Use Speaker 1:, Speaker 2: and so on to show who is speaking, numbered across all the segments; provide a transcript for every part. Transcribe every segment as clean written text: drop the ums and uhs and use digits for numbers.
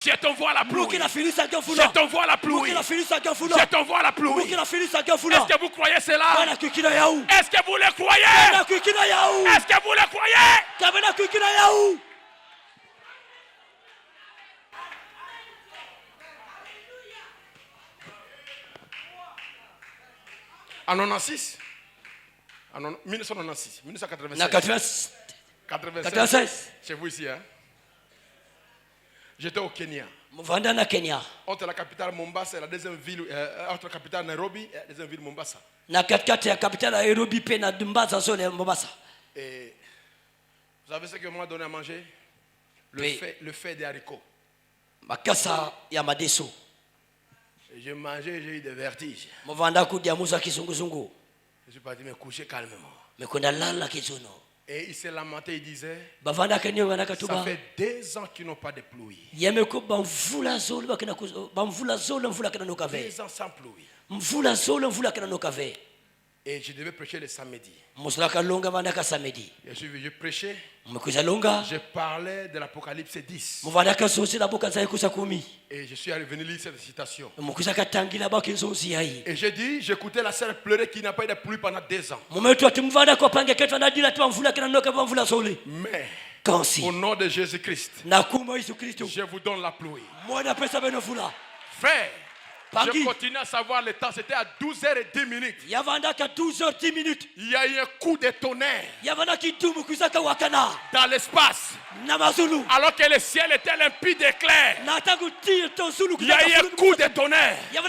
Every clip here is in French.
Speaker 1: Je t'envoie la pluie.
Speaker 2: Je t'envoie la pluie.
Speaker 1: Je t'envoie la pluie. Est-ce que vous croyez cela? Est-ce que vous le croyez? Est-ce que vous le croyez? En 96, en 1996, 1996, 96, chez vous ici, hein? J'étais au Kenya. Entre la capitale Mombasa et la deuxième ville, entre la capitale Nairobi et la deuxième ville Mombasa. Et vous savez ce que m'a donné à manger? Le fait des haricots. Et j'ai mangé, j'ai eu des vertiges. Je suis parti me coucher calmement. Et il s'est lamenté, il disait, ça fait 2 ans qu'ils n'ont pas de pluie. 2 ans sans pluie. Et je devais prêcher le samedi. Je prêchais. Je parlais de l'Apocalypse 10. Et je suis revenu lire cette citation. Et j'ai dit, j'écoutais la sœur pleurer qu'il n'a pas eu de pluie pendant 2 ans. Mais au nom de Jésus-Christ, je vous donne la pluie. Frère, je continue à savoir le temps, c'était à 12h10. Il y a eu un coup de tonnerre dans l'espace. Alors que le ciel était limpide et clair, il y a eu un coup de tonnerre. Et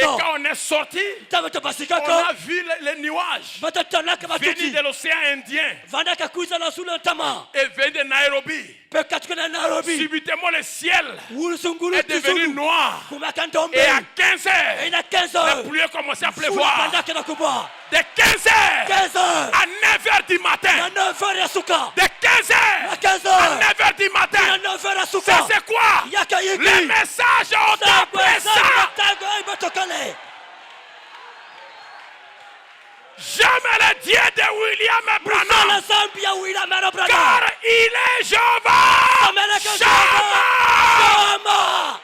Speaker 1: quand on est sorti, on a vu les nuages venus de l'océan Indien et venus de Nairobi. Subitement le ciel est devenu noir. Et à 15h, la pluie a commencé à pleuvoir. De 15h à 9h du matin. De 15h à 9h du matin. Ça c'est quoi? Les messages ont été présents. Jamais le Dieu de William Branham, car il est Jéhovah. Shammah.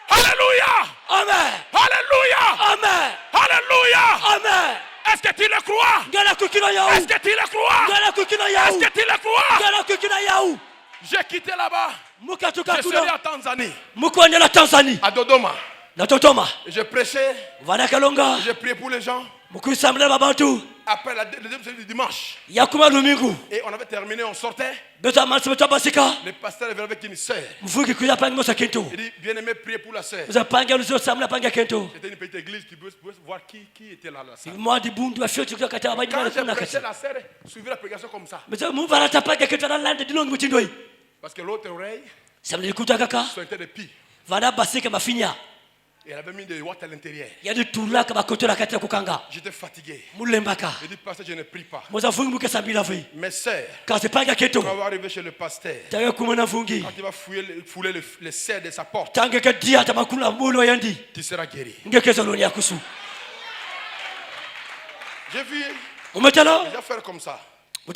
Speaker 1: Alléluia.
Speaker 2: Amen.
Speaker 1: Alléluia.
Speaker 2: Amen.
Speaker 1: Alléluia.
Speaker 2: Amen.
Speaker 1: Est-ce que tu le crois? Est-ce que tu le crois? Est-ce que tu le crois? J'ai quitté là-bas. Je suis allé à Tanzanie. À Dodoma. Je prêchais. Je priais pour les gens. Après le deuxième du dimanche. Et on avait terminé, on sortait. Le pasteur est venu avec une sœur. Il dit, bien-aimé, priez pour la sœur. C'était une petite église qui pouvait voir qui était là. Quand j'ai prêché, la sœur suivait la prédication comme ça. Parce que l'autre oreille sentait des pieds. Et elle avait mis des watts à l'intérieur. J'étais fatigué. J'ai dit, pasteur, je ne prie pas. Mes sœurs, quand on va arriver chez le pasteur, quand il va fouler les serres de sa porte, tu seras guéri. J'ai vu déjà faire comme ça. J'ai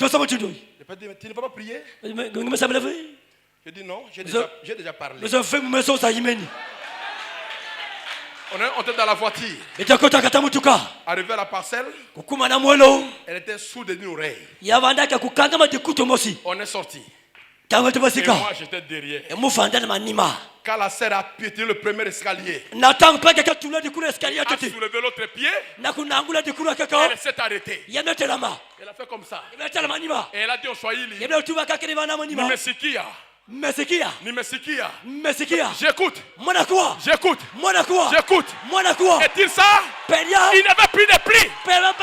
Speaker 1: pas dit, mais tu ne peux pas prier? J'ai dit non, j'ai déjà parlé. On était dans la voiture. Arrivé à la parcelle, elle était sourde d'une oreille. On est sorti. Et moi j'étais derrière. Quand la sœur a piétiné le premier escalier, a soulevé l'autre pied, elle s'est arrêtée. Elle a fait comme ça. Et elle a dit au Swahili, Nimesikia. J'écoute. Est-il ça? Il n'avait plus de plis. Il est le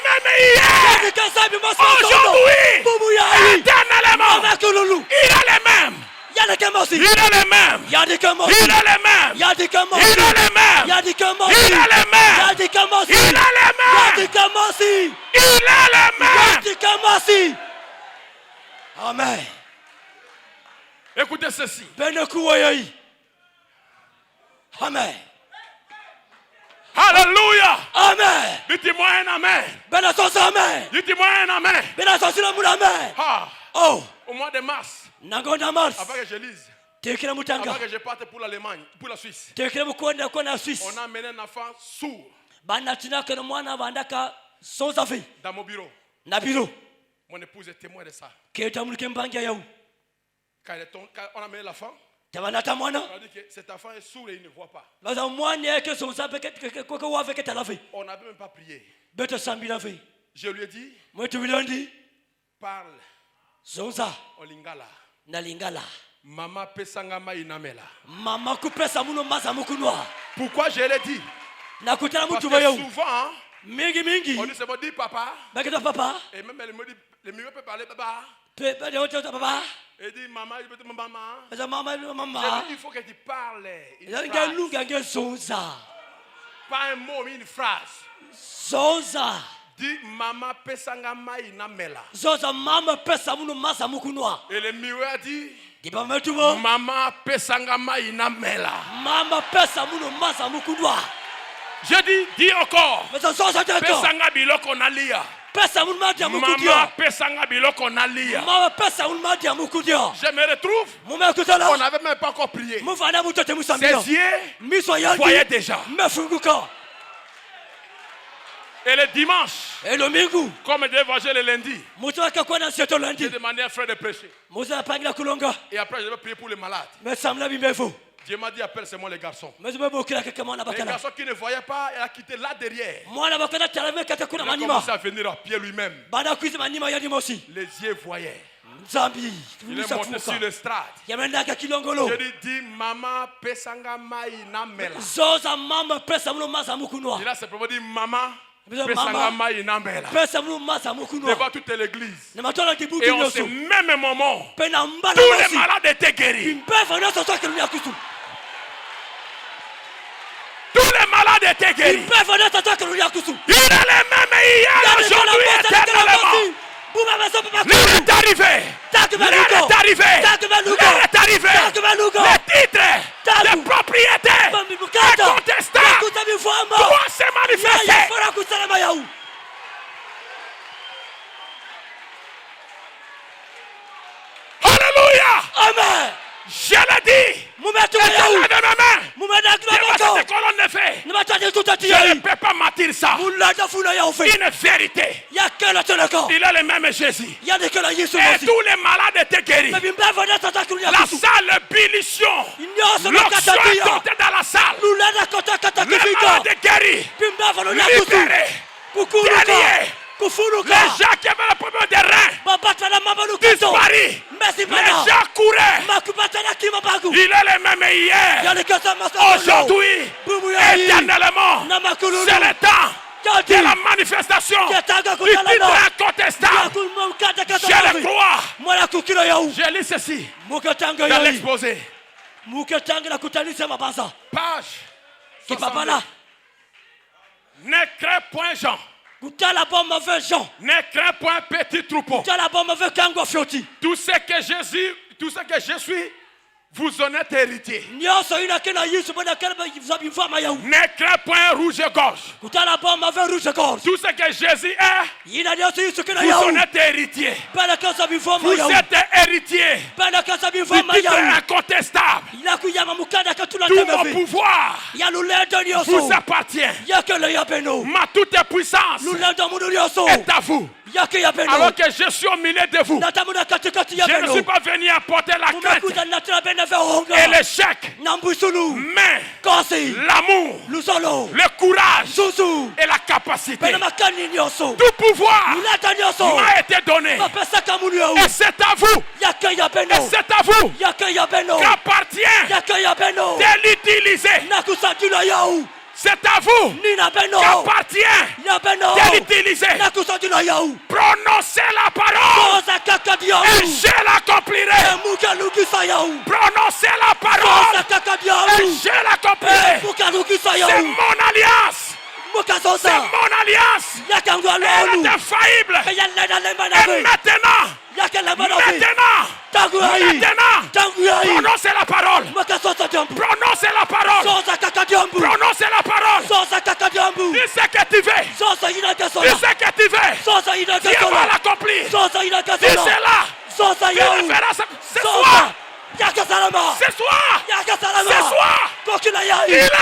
Speaker 1: même hier. Aujourd'hui. Éternellement. Il est le même. Il est le même. Il est le même. Il est le même. Il est le même. Il est le même.
Speaker 2: Amen.
Speaker 1: Écoutez ceci.
Speaker 2: Amen.
Speaker 1: Alléluia.
Speaker 2: Amen.
Speaker 1: Dites-moi un amen.
Speaker 2: Amen.
Speaker 1: Dites-moi un amen.
Speaker 2: Amen.
Speaker 1: Ah.
Speaker 2: Oh.
Speaker 1: Au mois de mars.
Speaker 2: Nangonda mars.
Speaker 1: Avant que je lise.
Speaker 2: Tekela mutanga.
Speaker 1: Avant que je parte pour l'Allemagne, pour la Suisse.
Speaker 2: Tekela mukwenda kwa Suisse.
Speaker 1: On a amené un enfant sourd.
Speaker 2: Banatina que mwana bandaka sans avis.
Speaker 1: Dans mon bureau.
Speaker 2: Na bureau.
Speaker 1: Mon épouse est témoin de ça.
Speaker 2: Keta mulke mbangia yau.
Speaker 1: Quand on a amené l'enfant.
Speaker 2: Tabanata mwana.
Speaker 1: On a dit que cet enfant est sourd et il ne voit pas.
Speaker 2: Baza mwana que son sape que wa avec ta lavé.
Speaker 1: On n'avait même pas prié.
Speaker 2: Bete sambi lavé.
Speaker 1: Je lui ai dit.
Speaker 2: Moi tu lui as dit.
Speaker 1: Parle.
Speaker 2: Zonza.
Speaker 1: En lingala.
Speaker 2: Na lingala.
Speaker 1: Mama pesangama inamela.
Speaker 2: Mama kupesa muno maza mukunwa.
Speaker 1: Pourquoi je l'ai dit?
Speaker 2: Na kutala mutu
Speaker 1: Parce
Speaker 2: bayo.
Speaker 1: que souvent,
Speaker 2: mingi.
Speaker 1: on dit c'est bon, dit papa.
Speaker 2: Baketa papa.
Speaker 1: Et même elle me dit, le mieux peut parler papa.
Speaker 2: Papa.
Speaker 1: Et dit maman, il peut te maman.
Speaker 2: Maman.
Speaker 1: Il faut que tu parles. Pas un mot, mais une phrase.
Speaker 2: Zonza.
Speaker 1: Dis maman pesangama inamela.
Speaker 2: Zonza mama pesa muno maza mukunwa.
Speaker 1: Et le mieux a dit.
Speaker 2: Maman
Speaker 1: pesangama inamela.
Speaker 2: Mama pesa muno maza mukunwa.
Speaker 1: Je dis encore. Pesanga biloko nalia.
Speaker 2: Pesa muno madia mukudia.
Speaker 1: Mama pesanga biloko nalia.
Speaker 2: Mama pesa muno madia mukudia.
Speaker 1: Je me retrouve. On n'avait même pas encore prié. Ses yeux voyaient déjà. Et le dimanche, comme je devais manger le lundi, j'ai demandé à un frère de prêcher. Et après, je vais prier pour les malades. Dieu m'a dit, appelle-moi les garçons. Les garçons qui ne voyaient pas, il a quitté là derrière. Il a commencé à venir à pied lui-même. Les yeux voyaient. Il est monté sur le strade. Je dis, maman pesanga mai na mela. Il a simplement dit, maman pesanga mai na mela. Devant toute l'église. Et en ce même moment, tous les malades étaient guéris. Tous les malades étaient guéris. Il est le même hier, aujourd'hui, éternellement. L'heure est arrivée. L'heure est arrivée. L'heure est arrivée. Les titres, les propriétés incontestables doivent se manifester. Alléluia.
Speaker 2: Amen.
Speaker 1: Je l'ai dit. Et je lève mes mains. Cette colonne de fait. Je ne peux pas mentir ça. Une vérité. Il est le même Jésus. Et tous les malades étaient guéris. La salle bénition. L'onction est comptée dans la salle. Les malades guéris. Libérés. Déliés. Les gens qui avaient le problème des reins disparus. Les gens couraient. Il est le même hier, aujourd'hui, éternellement. C'est le temps de la manifestation du titre incontestable. Je le crois. Je lis ceci dans l'exposé. Page 62. Ne crains point Jean. Ne crains point petit troupeau. Tout ce que je suis, vous en êtes héritier. Ne crains point rouge-gorge. Tout ce que Jésus est, vous en êtes héritier. Vous êtes héritier du titre incontestable. Tout mon pouvoir vous appartient. Ma toute puissance est à vous. Alors que je suis au milieu de vous, je ne suis pas venu apporter la crainte et l'échec, mais l'amour, le courage et la capacité. Tout pouvoir m'a été donné. Et c'est à vous. Et c'est à vous qu'appartient de l'utiliser. C'est à vous qu'appartient de l'utiliser. Prononcez la parole et je l'accomplirai. Prononcez la parole et je l'accomplirai. C'est mon alliance. C'est mon alliance. Elle est infaillible. Et maintenant, prononcez la parole. Prononcez la parole. Prononcez la parole. Dis ce que tu veux. Dis ce que tu veux. Dieu va l'accomplir. Dis cela. C'est soi. C'est soi. Il est.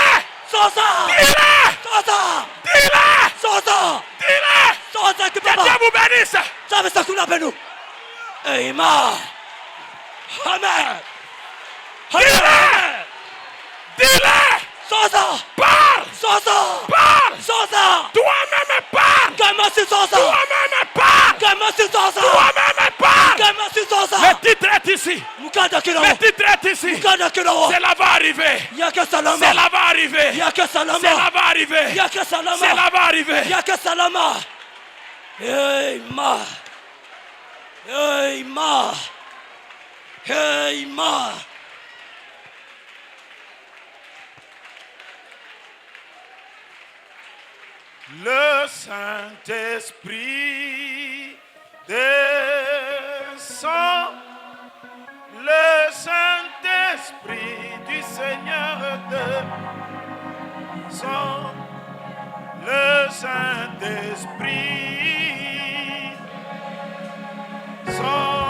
Speaker 1: Que Dieu vous bénisse.
Speaker 2: Amen. Amen.
Speaker 1: Dis-le. Parle. Parle. Toi-même parle. Toi-même parle. Toi-même parle. Le titre est ici. Le titre est ici. Cela va arriver. Cela va arriver. Cela va arriver. Cela va arriver.
Speaker 2: Amen. Amen. Amen.
Speaker 1: Le Saint-Esprit descend. Le Saint-Esprit du Seigneur descend. Le Saint-Esprit descend.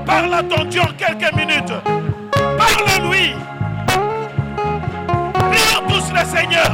Speaker 3: Parle à ton Dieu en quelques minutes. Parle-lui. Prions tous le Seigneur.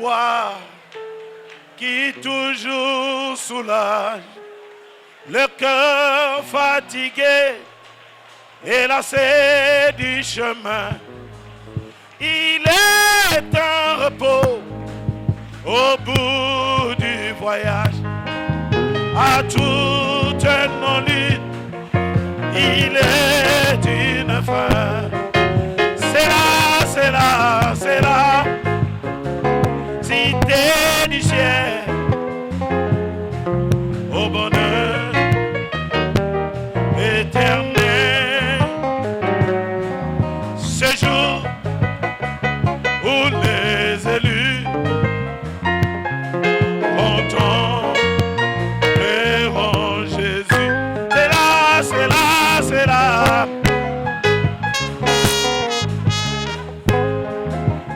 Speaker 3: foi qui toujours soulage le cœur fatigué et lassé du chemin. Il est un repos au bout du voyage. À toute nos luttes, il est une fin. C'est là, c'est là, c'est là, cité du ciel, au bonheur éternel. Ce jour où les élus contempleront Jésus. C'est là, c'est là, c'est là.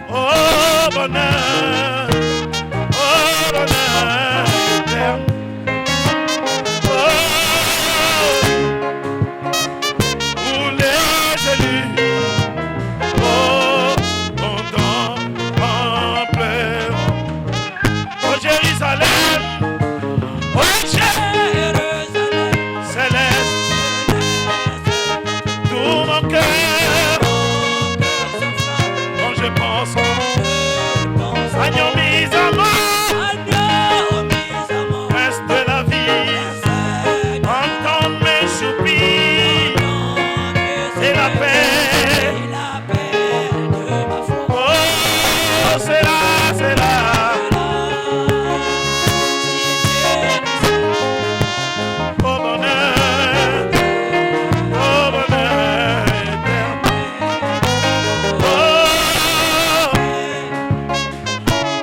Speaker 3: Oh bonheur, oh bonheur éternel. Où les élus contempleront. Oh Jérusalem, oh Jérusalem céleste, tout mon cœur, quand je pense agneau mis à mort, prince de la vie, entends mes soupirs et la paix. Oh, c'est là, c'est là. Oh bonheur éternel. Oh,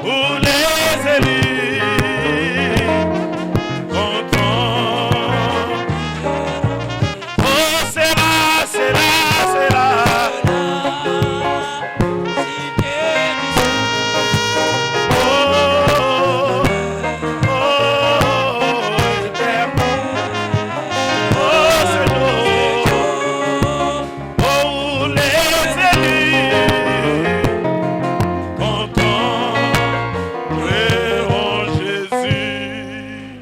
Speaker 3: où les élus contemplent. Oh, c'est là, c'est là, c'est là. Oh, éternel. Oh, c'est nous. Oh, où les élus contempleront Jésus.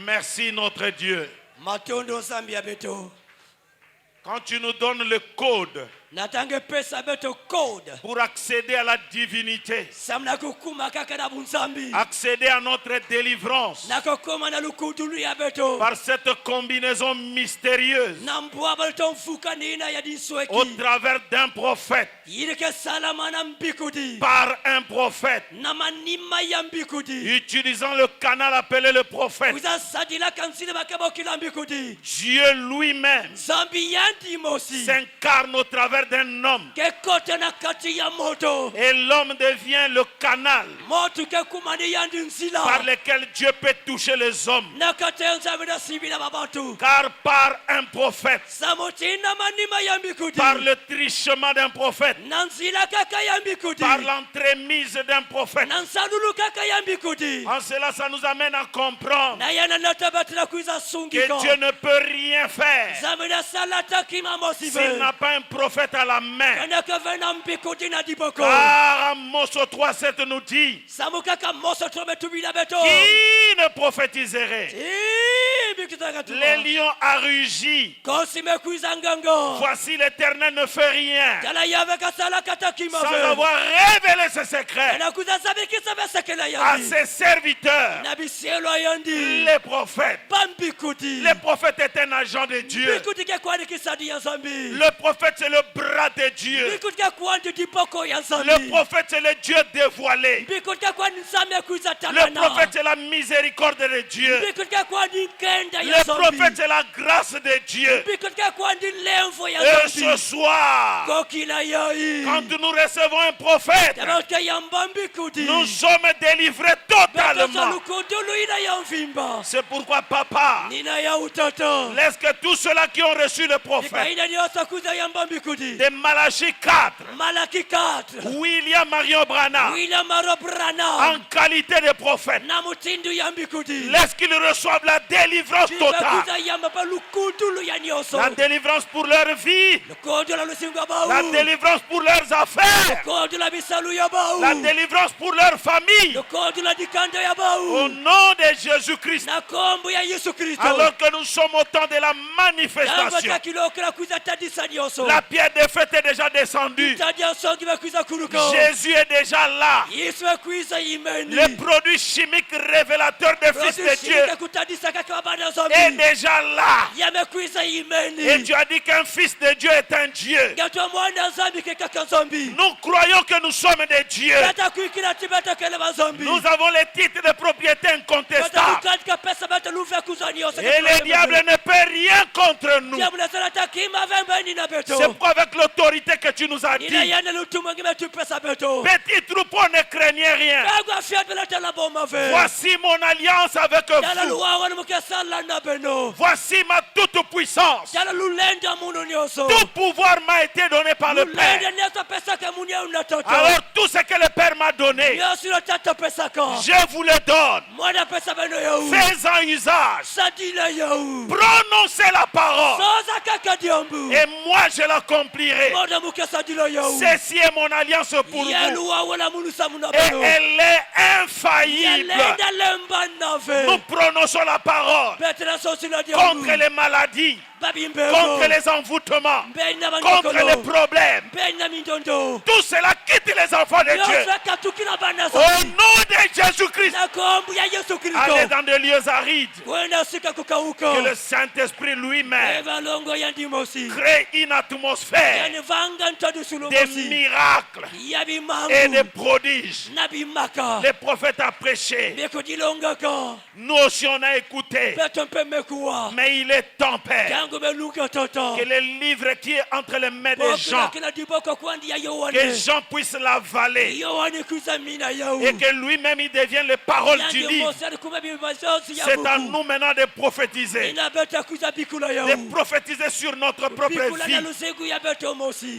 Speaker 3: Merci notre Dieu.
Speaker 2: Matondo Zambia beto.
Speaker 3: Quand tu nous donnes le code
Speaker 2: Natange pesa beto code.
Speaker 3: pour accéder à la divinité,
Speaker 2: Samna kukuma kaka na bunzambi.
Speaker 3: accéder à notre délivrance
Speaker 2: Nakokoma na lukudulu ya beto.
Speaker 3: par cette combinaison mystérieuse
Speaker 2: Nambwa balton fuka nina ya
Speaker 3: au
Speaker 2: dinsweki.
Speaker 3: travers d'un prophète,
Speaker 2: Yireke salama na mbikudi.
Speaker 3: par un prophète,
Speaker 2: Namanima ya mbikudi.
Speaker 3: utilisant le canal appelé le prophète.
Speaker 2: Uza sadila kansile bakabo kila mbikudi.
Speaker 3: Dieu lui-même
Speaker 2: Zambi yanti mosi.
Speaker 3: s'incarne au travers d'un homme
Speaker 2: Ke kote na kati ya moto.
Speaker 3: et l'homme devient le canal
Speaker 2: Motu ke kumani yandi nsila.
Speaker 3: par lequel Dieu peut toucher les hommes.
Speaker 2: Nakate nzabe na sibila babatu.
Speaker 3: Car par un prophète,
Speaker 2: Samotina manima ya mbikudi.
Speaker 3: par le trichement d'un prophète,
Speaker 2: Nansila kaka ya mbikudi.
Speaker 3: par l'entremise d'un prophète,
Speaker 2: Nansalulu kaka ya mbikudi.
Speaker 3: en cela ça nous amène à comprendre
Speaker 2: Na yana natabatila kuiza
Speaker 3: que
Speaker 2: sungiko.
Speaker 3: Dieu ne peut rien faire
Speaker 2: Zamina salata kima mosibe.
Speaker 3: s'il n'a pas un prophète à la main.
Speaker 2: Kanaka vena mbikudi na diboko.
Speaker 3: Car Amos 3:7 nous dit:
Speaker 2: Samukaka moso trome tubila beto.
Speaker 3: qui ne prophétiserait?
Speaker 2: Bikitaka
Speaker 3: Les lions a rugi.
Speaker 2: Kosime kuiza ngango.
Speaker 3: Voici l'Éternel ne fait rien
Speaker 2: Kala yave kasala kata kima.
Speaker 3: sans avoir révélé ses secrets
Speaker 2: Na kuza sabe kisabe sekela
Speaker 3: à
Speaker 2: yandi.
Speaker 3: ses serviteurs,
Speaker 2: Na bisielo yandi.
Speaker 3: les prophètes.
Speaker 2: Bambikuti.
Speaker 3: Le prophète est un agent de Dieu.
Speaker 2: Bikuti ke kwani kisadi ya zambi.
Speaker 3: Le prophète, c'est le bras de Dieu.
Speaker 2: Bikuti ke kwani diboko ya zambi.
Speaker 3: Le prophète, c'est le Dieu dévoilé.
Speaker 2: Bikuti ke kwani nzame kuiza
Speaker 3: Le
Speaker 2: talana.
Speaker 3: prophète, c'est la miséricorde de Dieu.
Speaker 2: Bikuti ke kwani kende
Speaker 3: Les prophètes, c'est la grâce de Dieu. Et ce soir, quand nous recevons un prophète, nous sommes délivrés totalement. C'est pourquoi, papa, laisse que tous ceux-là qui ont reçu le prophète, de Malachie 4, William Marion Branham, en qualité de prophète, laisse qu'ils reçoivent la délivrance totale. La délivrance pour leur vie, la délivrance pour leurs affaires, la délivrance pour leur famille. Au nom de Jésus-Christ. Alors que nous sommes au temps de la manifestation, la pierre de fête est déjà descendue. Jésus est déjà là. Le produit chimique révélateur des fils de Dieu est déjà là. Et Dieu a dit qu'un fils de Dieu est un Dieu. Nous croyons que nous sommes des dieux. Nous avons les titres de propriété incontestables. Et le diable ne peut rien contre nous. C'est pourquoi avec l'autorité que tu nous as dit, petit troupeau, ne craignez rien. Voici mon alliance avec vous. Voici ma toute puissance. Tout pouvoir m'a été donné par le Père. Alors tout ce que le Père m'a donné, je vous le donne. Fais-en usage. Prononcez la parole. Et moi je l'accomplirai. Ceci est mon alliance pour vous. Et elle est infaillible. Nous prononçons la parole contre les maladies, contre les envoûtements, contre les problèmes. Tout cela quitte les enfants de Dieu. Au nom de Jésus-Christ, allez dans des lieux arides. Que le Saint-Esprit lui-même crée une atmosphère des miracles et des prodiges. Les prophètes ont prêché. Nous aussi on a écouté. Mais il est temps, Père, que le livre qui est entre les mains des gens, que Jean puisse l'avaler et que lui-même il devienne les paroles du livre. C'est à nous maintenant de prophétiser. De prophétiser sur notre propre vie.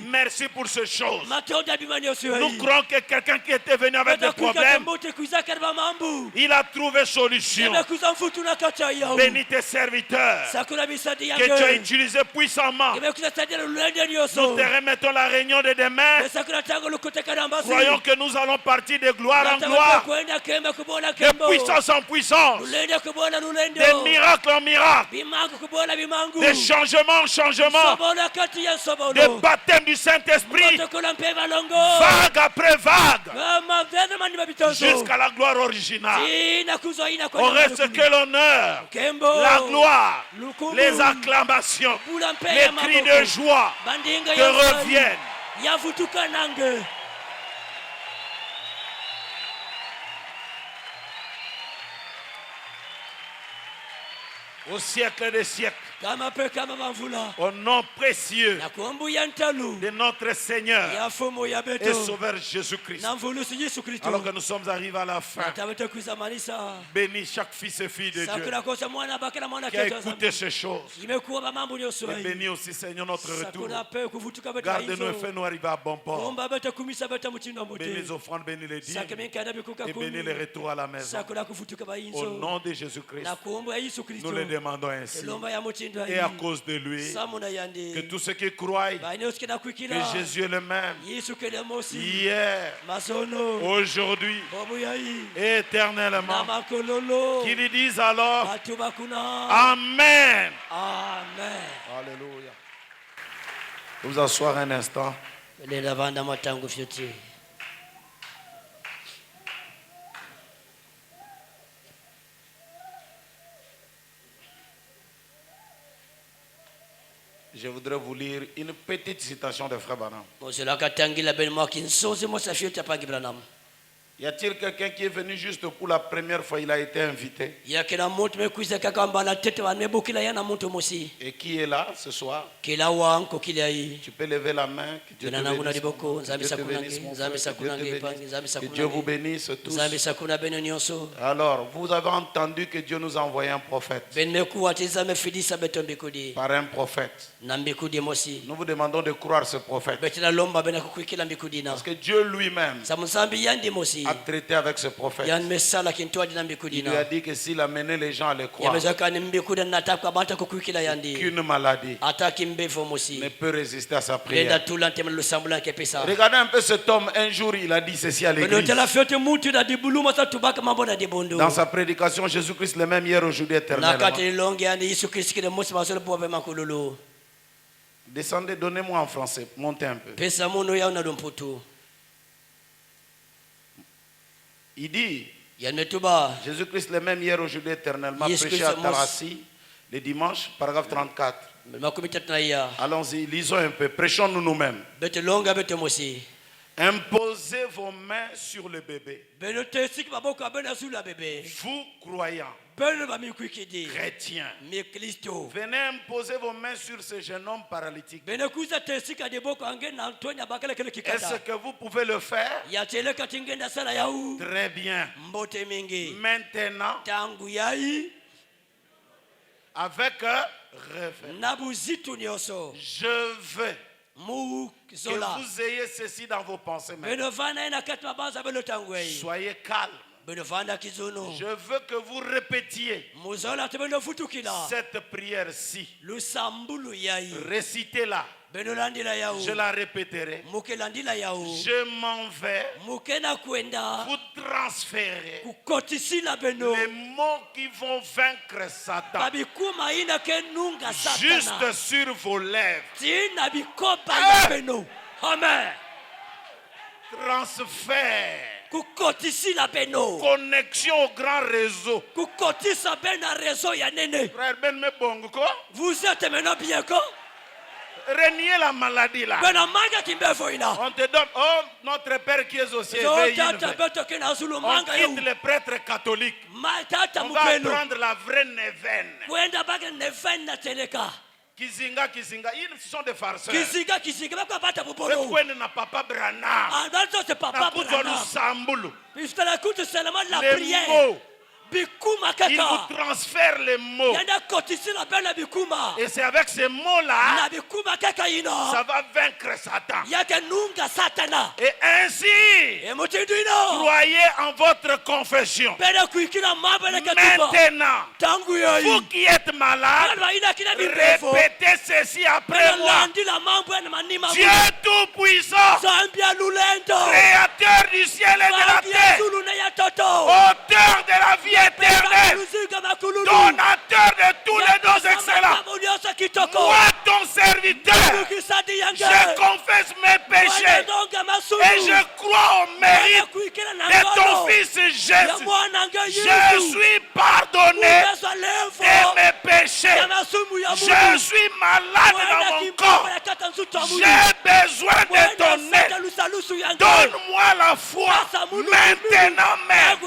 Speaker 3: Merci pour ces choses. Nous croyons que quelqu'un qui était venu avec des problèmes, il a trouvé solution. Bénis tes serviteurs que tu as utilisé puissamment. Nous te remettons la réunion de demain. Croyons que nous allons partir de gloire en gloire, de puissance en puissance, de miracle en miracle, de changement en changement, de baptême du Saint-Esprit, vague après vague, jusqu'à la gloire originale. On reste que l'honneur, la gloire, les acclamations, les cris de joie te reviennent. Au siècle des siècles, au nom précieux de notre Seigneur et Sauveur Jésus-Christ. Alors que nous sommes arrivés à la fin, bénis chaque fils et fille de Dieu qui a écouté ces choses. Et bénis aussi, Seigneur, notre retour. Garde-nous et fais-nous arriver à bon port. Bénis les offrandes, bénis les dîmes et bénis les retours à la maison. Au nom de Jésus-Christ, nous le demandons ainsi. Et à cause de lui, que tous ceux qui croient que Jésus est le même, hier, aujourd'hui et éternellement, qu'ils disent alors Amen.
Speaker 2: Amen.
Speaker 3: Alléluia. Vous asseoir un instant. Je voudrais vous lire une petite citation de Frère Branham. Y a-t-il quelqu'un qui est venu juste pour la première fois, il a été invité? Et qui est là ce soir? Tu peux lever la main. Que Dieu te bénisse, que Dieu vous bénisse tous. Alors, vous avez entendu que Dieu nous a envoyé un prophète. Par un prophète. Nous vous demandons de croire ce prophète. Parce que Dieu lui-même a traité avec ce prophète. Il lui a dit que s'il amenait les gens à le croire, qu'une maladie ne peut résister à sa prière. Regardez un peu cet homme, un jour il a dit ceci à l'église. Dans sa prédication, Jésus-Christ le même hier, aujourd'hui, éternellement. Descendez, donnez-moi en français, montez un peu. Il dit, Jésus-Christ le même hier, aujourd'hui, éternellement, prêché à Tarassi, le dimanche, paragraphe 34. Allons-y, lisons un peu, prêchons-nous nous-mêmes. Imposez vos mains sur le bébé. Vous, croyants, chrétiens, venez imposer vos mains sur ce jeune homme paralytique. Est-ce que vous pouvez le faire? Très bien. Maintenant, avec référence, je veux que vous ayez ceci dans vos pensées. Soyez calme. Je veux que vous répétiez cette prière-ci. Récitez-la. Je la répéterai. Je m'en vais vous transférer les mots qui vont vaincre Satan juste sur vos lèvres. Amen. Transfert. Connexion au grand réseau.
Speaker 2: Vous êtes maintenant bien quoi?
Speaker 3: Renier la maladie là. On te donne, oh notre Père qui est au ciel, on quitte les prêtres catholiques. On va apprendre la vraie neuvaine. Kizinga, ils sont des farceurs. C'est n'a papa Brana. Les mots. Il vous transfère les mots. Et c'est avec ces mots-là ça va vaincre Satan. Et ainsi, croyez en votre confession. Maintenant, vous qui êtes malade, répétez ceci après moi. Dieu Tout-Puissant, Créateur du ciel et de la terre, Auteur de la vie éternel, donateur de tous les dons excellents, moi ton serviteur, je confesse mes péchés et je crois au mérite de ton fils Jésus. Je suis pardonné de mes péchés. Je suis malade dans mon corps. J'ai besoin de ton aide. Donne-moi la foi maintenant même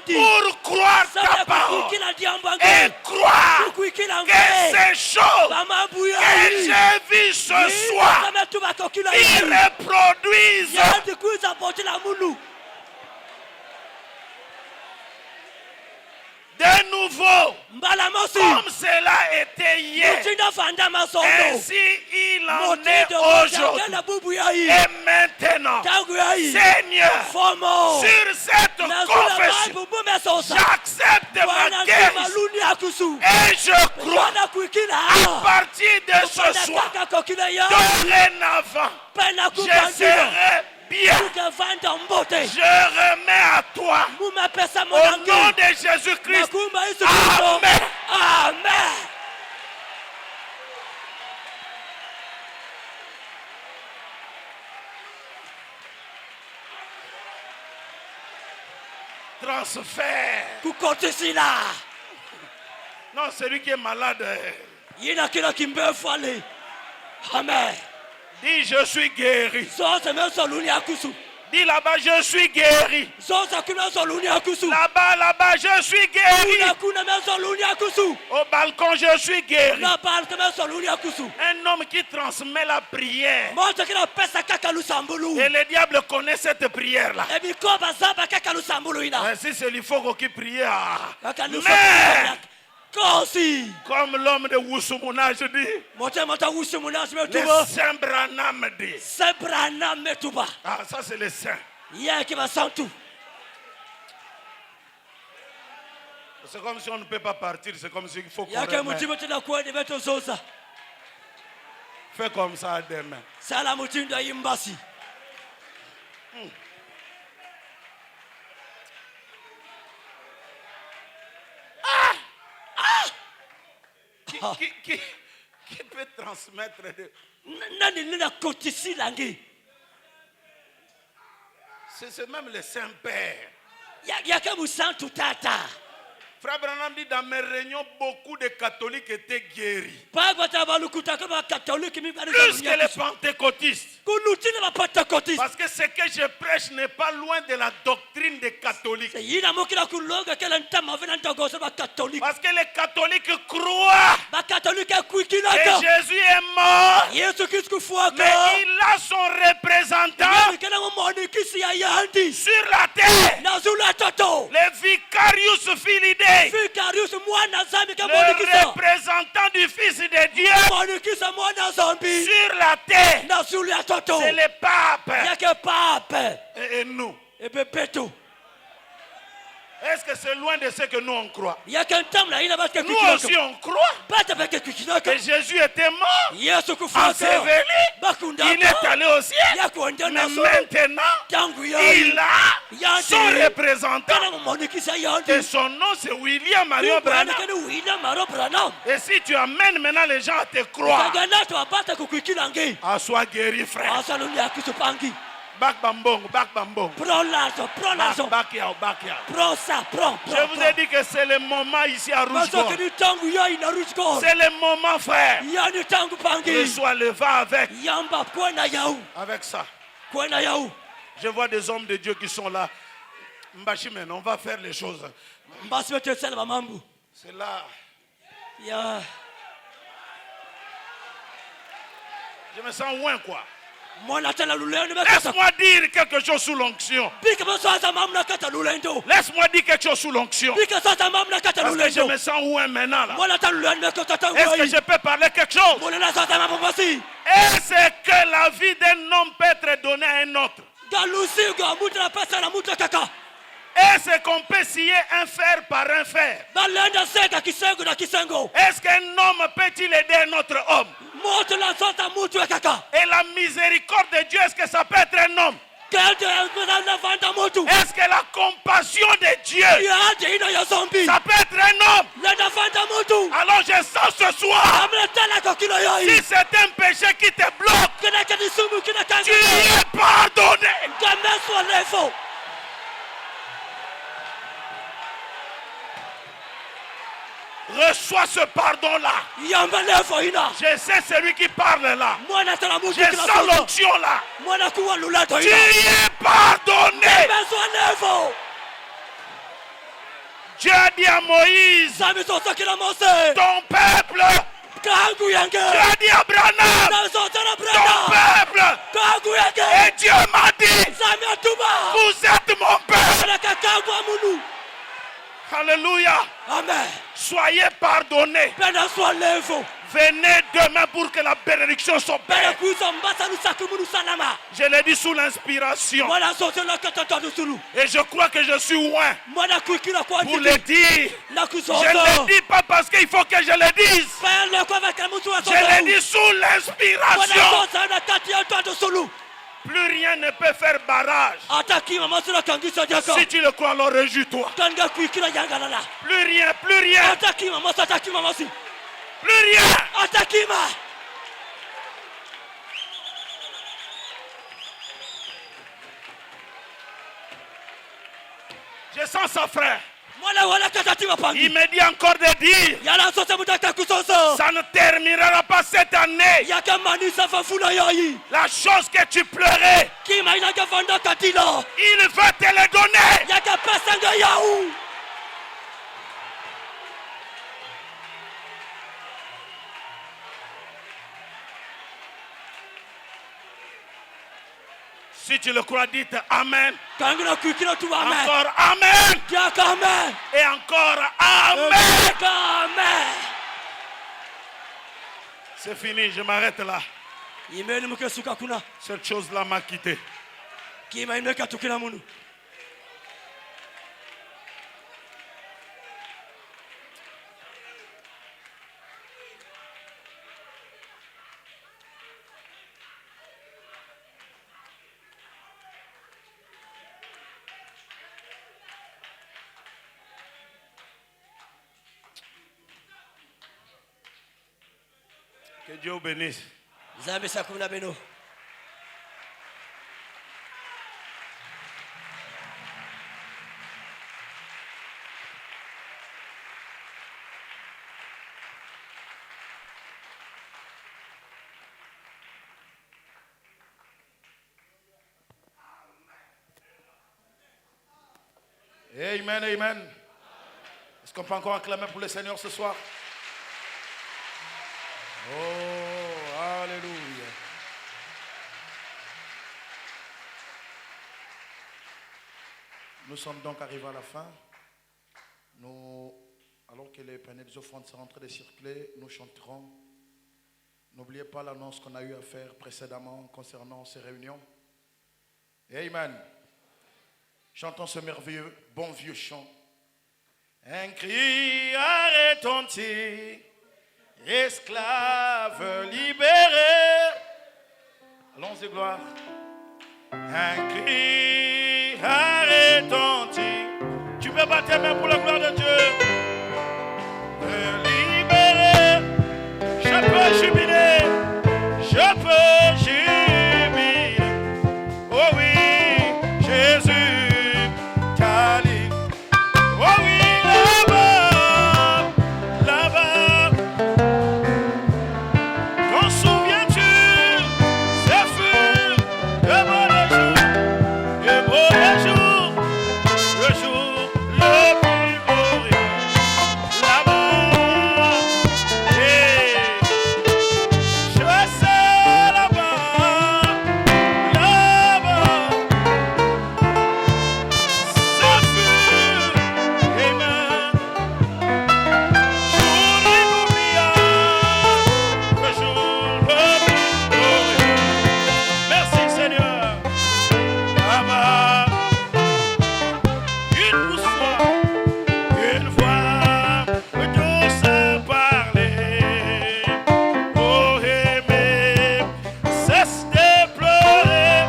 Speaker 3: pour croire ta parole et croire que ces choses que j'ai vues ce soir, ils reproduisent de nouveau, comme cela était hier, ainsi il en est aujourd'hui et maintenant. Seigneur, sur cette confession, j'accepte ma guérison et je crois à partir de ce soir, dorénavant, je serai bien. Je remets à toi au nom de Jésus-Christ. Amen.
Speaker 2: Amen.
Speaker 3: Transfert. Non, celui qui est malade.
Speaker 2: Amen.
Speaker 3: Dis, je suis guéri. Dis là-bas, je suis guéri. Là-bas, je suis guéri. Au balcon, je suis guéri. Un homme qui transmet la prière. Et le diable connaît cette prière-là. Si c'est l'Ifoko qui prie. Mais comme l'homme de Wusumuna, je dis, le Saint Branham dit. Ah, ça c'est le Saint. C'est comme si on ne peut pas partir, c'est comme s'il faut qu'on remet. Fais comme ça demain. Qui peut transmettre de... C'est même le Saint-Père. Frère Branham dit, dans mes réunions, beaucoup de catholiques étaient guéris. Plus que les pentecôtistes. Parce que ce que je prêche n'est pas loin de la doctrine des catholiques. Parce que les catholiques croient que Jésus est mort, mais il a son représentant sur la terre, le Vicarius Filii Dei. Le représentant du Fils de Dieu sur la terre, c'est le pape. Et nous, est-ce que c'est loin de ce que nous on croit? Nous aussi on croit que Jésus était mort, enseveli, il est allé au ciel, mais maintenant il a son représentant et son nom c'est William Marion Branham. Et si tu amènes maintenant les gens à te croire, sois guéri frère. Back bambong.
Speaker 2: Prends l'argent.
Speaker 3: Back out.
Speaker 2: Prends ça.
Speaker 3: Je vous ai dit que c'est le moment ici à Rouge-Gorge. C'est le moment, frère. Reçois le va avec. Avec ça. Je vois des hommes de Dieu qui sont là. Mbachimen, on va faire les choses. C'est là. Je me sens loin, quoi. Laisse-moi dire quelque chose sous l'onction. Laisse-moi dire quelque chose sous l'onction. Parce que je me sens où maintenant là. Est-ce que je peux parler quelque chose? Est-ce que la vie d'un homme peut être donnée à un autre? Est-ce qu'on peut scier un fer par un fer? Est-ce qu'un homme peut-il aider un autre homme? Et la miséricorde de Dieu, est-ce que ça peut être un homme? Est-ce que la compassion de Dieu, ça peut être un homme? Alors je sens ce soir, si c'est un péché qui te bloque, tu es pardonné. Reçois ce pardon-là. Je sais celui qui parle là. Je sens l'onction là. Tu es pardonné. Dieu a dit à Moïse, ton peuple. Dieu a dit à Branham, ton peuple. Et Dieu m'a dit, vous êtes mon peuple. Alléluia.
Speaker 2: Amen.
Speaker 3: Soyez pardonnés. Venez demain pour que la bénédiction s'opère. Je l'ai dit sous l'inspiration. Et je crois que je suis loin pour le dire. Je ne le dis pas parce qu'il faut que je le dise. Je l'ai dit sous l'inspiration. Plus rien ne peut faire barrage. Si tu le crois, alors réjouis-toi. Plus rien. Plus rien. Je sens ça, frère. Il me dit encore de dire, ça ne terminera pas cette année. La chose que tu pleurais, il va te le donner. Si tu le crois, dites Amen. Encore Amen. Et encore Amen. C'est fini, je m'arrête là. Cette chose-là m'a quitté. Que Dieu vous bénisse. Amen, amen. Est-ce qu'on peut encore acclamer pour le Seigneur ce soir? Oh, alléluia. Nous sommes donc arrivés à la fin. Alors que les paniers des offrandes sont en train de circuler, nous chanterons. N'oubliez pas l'annonce qu'on a eu à faire précédemment concernant ces réunions. Amen. Chantons ce merveilleux, bon vieux chant. Un cri a retenti. Esclaves libérés. Allons-y, gloire. Un cri a retenti. Tu peux battre tes mains pour la gloire de Dieu. Libéré. Je peux jubiler. Je peux jubiler. Oh oui, Jésus t'a livré. Oh oui, là-bas, là-bas. T'en souviens-tu? Ce fut de beaux jours, de beaux jours, le jour le plus glorieux. Là-bas, et je sais là-bas, là-bas, ce fut, amen, jour inoubliable, le jour le plus glorieux. Merci Seigneur. Là-bas, une voix douce parlait. Oh aimé, cesse de pleurer.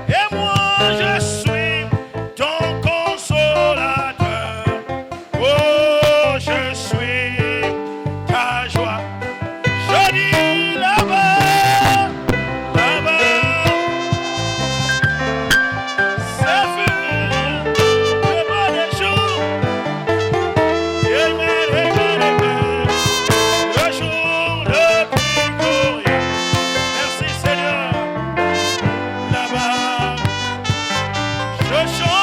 Speaker 3: Et moi je suis ton consolateur. Oh, je suis ta joie. Je dis là-bas, là-bas, ça fut le bon des jours. Amen, amen, amen. Le jour le plus glorieux. Merci Seigneur. Là-bas, je chante.